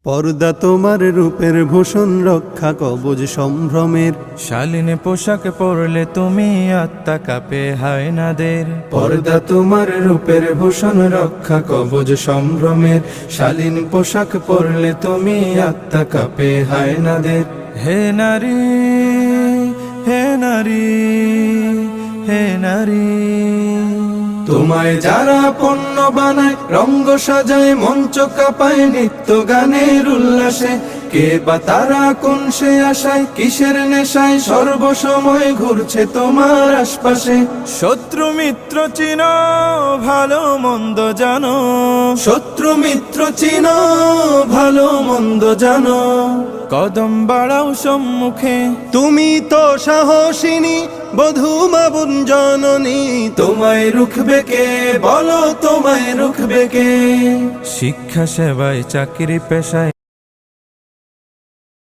পর্দা তোমার রূপের ভূষণ রক্ষা কবজ সম্ভ্রমের। শালীন পোশাক পরলে তুমি আত্মা কাঁপে হায়নাদের। পর্দা তোমার রূপের ভূষণ রক্ষা কবজ সম্ভ্রমের। শালীন পোশাক পরলে তুমি আত্মা কাঁপে হায়নাদের। হে নারী, হে নারী, হে নারী, তোমায় যারা পণ্য বানায়, রঙ্গ সাজায়, মঞ্চ কাঁপায় নিত্য গানের উল্লাসে, কে বা তারা কোন সে আশায়, কিসের নেশায় সর্বসময় ঘুরছে তোমার আশপাশে। শত্রু মিত্র চিনো, ভালো মন্দ জানো। শত্রু মিত্র চিনো, ভালো মন্দ জানো। কদম বাড়াও সম্মুখে, তুমি তো সাহসিনী, বধূ মাবুন জননী। তোমায় রুখবে কে, বলো তোমায় রুখবে কে? শিক্ষা সেবায় চাকরি পেশায়